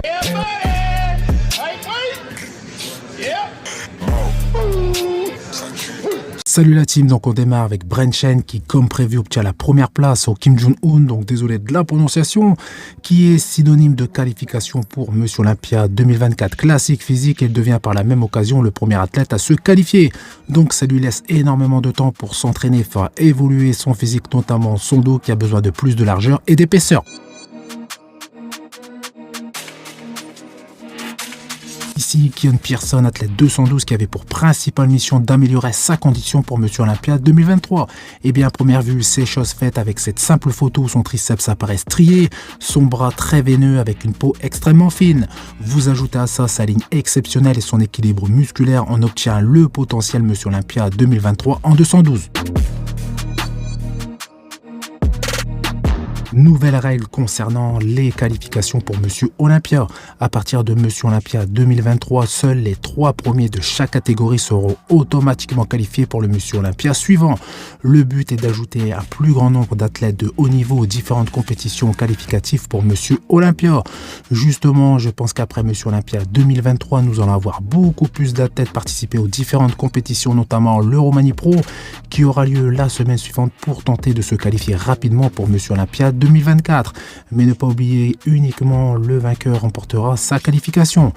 Yeah, buddy. Hey, wait. Yeah. Salut la team, donc on démarre avec Bren Chen qui comme prévu obtient la première place au Kim Jong-un, donc désolé de la prononciation, qui est synonyme de qualification pour Monsieur Olympia 2024 classique physique et devient par la même occasion le premier athlète à se qualifier. Donc ça lui laisse énormément de temps pour s'entraîner, faire évoluer son physique, notamment son dos qui a besoin de plus de largeur et d'épaisseur. Ici, Kion Pearson, athlète 212, qui avait pour principale mission d'améliorer sa condition pour Monsieur Olympia 2023. Et bien, à première vue, c'est chose faite avec cette simple photo où son triceps apparaît strié, son bras très veineux avec une peau extrêmement fine. Vous ajoutez à ça sa ligne exceptionnelle et son équilibre musculaire, on obtient le potentiel Monsieur Olympia 2023 en 212. Nouvelle règle concernant les qualifications pour Monsieur Olympia. À partir de Monsieur Olympia 2023, seuls les 3 premiers de chaque catégorie seront automatiquement qualifiés pour le Monsieur Olympia suivant. Le but est d'ajouter un plus grand nombre d'athlètes de haut niveau aux différentes compétitions qualificatives pour Monsieur Olympia. Justement, je pense qu'après Monsieur Olympia 2023, nous allons avoir beaucoup plus d'athlètes participer aux différentes compétitions, notamment l'Euromanie Pro, qui aura lieu la semaine suivante pour tenter de se qualifier rapidement pour Monsieur Olympia 2024, mais ne pas oublier uniquement le vainqueur remportera sa qualification.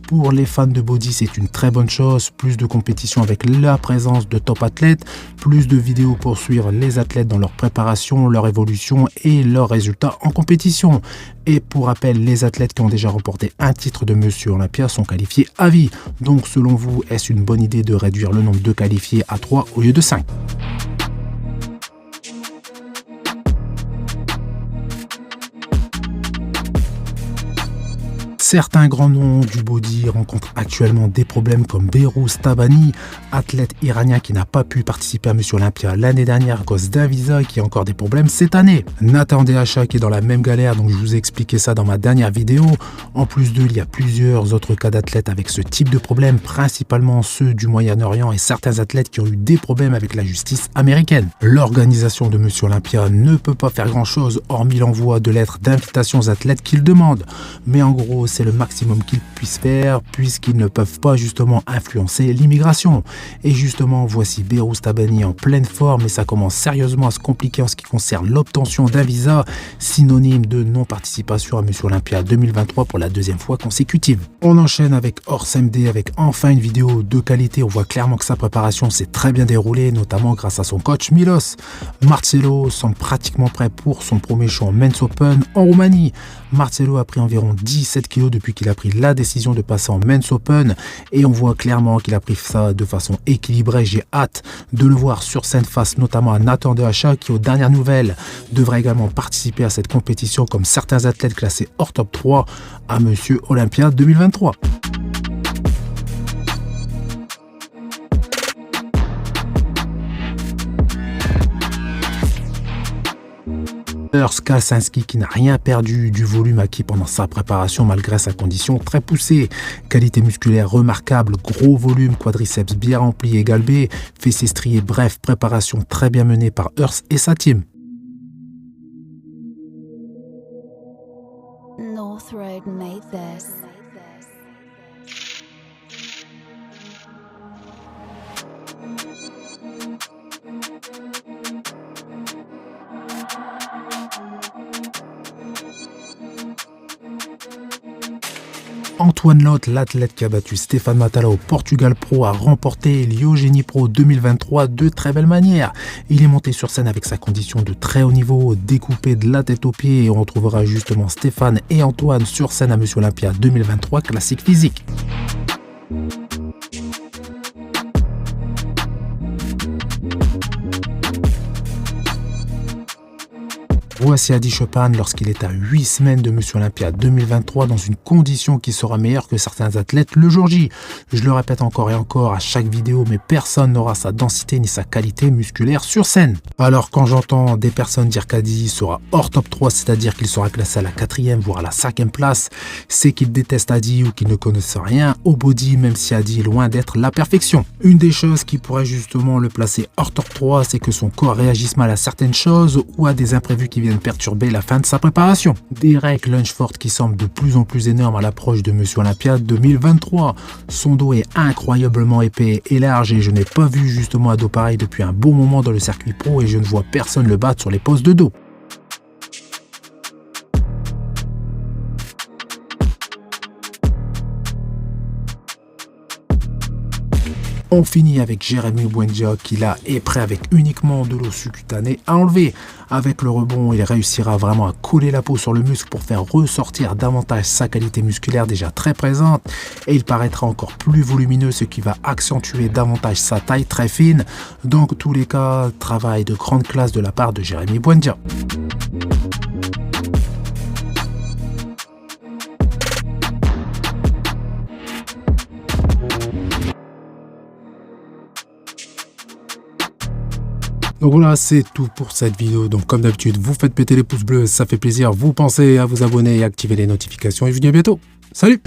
Pour les fans de body, c'est une très bonne chose, plus de compétition avec la présence de top athlètes, plus de vidéos pour suivre les athlètes dans leur préparation, leur évolution et leurs résultats en compétition. Et pour rappel, les athlètes qui ont déjà remporté un titre de Monsieur Olympia sont qualifiés à vie. Donc selon vous, est-ce une bonne idée de réduire le nombre de qualifiés à 3 au lieu de 5? Certains grands noms du body rencontrent actuellement des problèmes comme Behrouz Tabani, athlète iranien qui n'a pas pu participer à Monsieur Olympia l'année dernière à cause d'un visa qui a encore des problèmes cette année. Nathan Dehacha qui est dans la même galère, donc je vous ai expliqué ça dans ma dernière vidéo. En plus d'eux, il y a plusieurs autres cas d'athlètes avec ce type de problème, principalement ceux du Moyen-Orient et certains athlètes qui ont eu des problèmes avec la justice américaine. L'organisation de Monsieur Olympia ne peut pas faire grand-chose hormis l'envoi de lettres d'invitation aux athlètes qu'ils demandent. Mais en gros, c'est le maximum qu'ils puissent faire puisqu'ils ne peuvent pas justement influencer l'immigration. Et justement, voici Behrouz Tabani en pleine forme et ça commence sérieusement à se compliquer en ce qui concerne l'obtention d'un visa, synonyme de non-participation à Monsieur Olympia 2023 pour la deuxième fois consécutive. On enchaîne avec Horse MD avec enfin une vidéo de qualité. On voit clairement que sa préparation s'est très bien déroulée, notamment grâce à son coach Milos. Marcelo semble pratiquement prêt pour son premier show en Men's Open en Roumanie. Marcelo a pris environ 17 kg depuis qu'il a pris la décision de passer en Men's Open et on voit clairement qu'il a pris ça de façon équilibrée. J'ai hâte de le voir sur scène face notamment à Nathan Dehacha qui aux dernières nouvelles devrait également participer à cette compétition comme certains athlètes classés hors top 3 à Monsieur Olympia 2023. Kalsinski qui n'a rien perdu du volume acquis pendant sa préparation malgré sa condition très poussée. Qualité musculaire remarquable, gros volume, quadriceps bien rempli et galbé, fessiers striés, bref, préparation très bien menée par Hearst et sa team. North Road made this. Antoine Lotte, l'athlète qui a battu Stéphane Matala au Portugal Pro, a remporté l'Eugénie Pro 2023 de très belle manière. Il est monté sur scène avec sa condition de très haut niveau, découpé de la tête aux pieds et on retrouvera justement Stéphane et Antoine sur scène à Monsieur Olympia 2023 classique physique. Voici Adi Chopin lorsqu'il est à 8 semaines de Monsieur Olympia 2023 dans une condition qui sera meilleure que certains athlètes le jour J. Je le répète encore et encore à chaque vidéo, mais personne n'aura sa densité ni sa qualité musculaire sur scène. Alors quand j'entends des personnes dire qu'Adi sera hors top 3, c'est-à-dire qu'il sera classé à la 4e voire à la 5e place, c'est qu'ils détestent Adi ou qu'ils ne connaissent rien au body, même si Adi est loin d'être la perfection. Une des choses qui pourrait justement le placer hors top 3, c'est que son corps réagisse mal à certaines choses ou à des imprévus qui viennent perturber la fin de sa préparation. Derek Lunsford qui semble de plus en plus énorme à l'approche de Monsieur Olympia 2023. Son dos est incroyablement épais et large et je n'ai pas vu justement un dos pareil depuis un bon moment dans le circuit pro et je ne vois personne le battre sur les postes de dos. On finit avec Jeremy Buendia qui là est prêt avec uniquement de l'os cutané à enlever. Avec le rebond, il réussira vraiment à coller la peau sur le muscle pour faire ressortir davantage sa qualité musculaire déjà très présente et il paraîtra encore plus volumineux, ce qui va accentuer davantage sa taille très fine. Dans tous les cas, travail de grande classe de la part de Jeremy Buendia. Donc voilà, c'est tout pour cette vidéo. Donc comme d'habitude, vous faites péter les pouces bleus, ça fait plaisir. Vous pensez à vous abonner et activer les notifications. Et je vous dis à bientôt. Salut!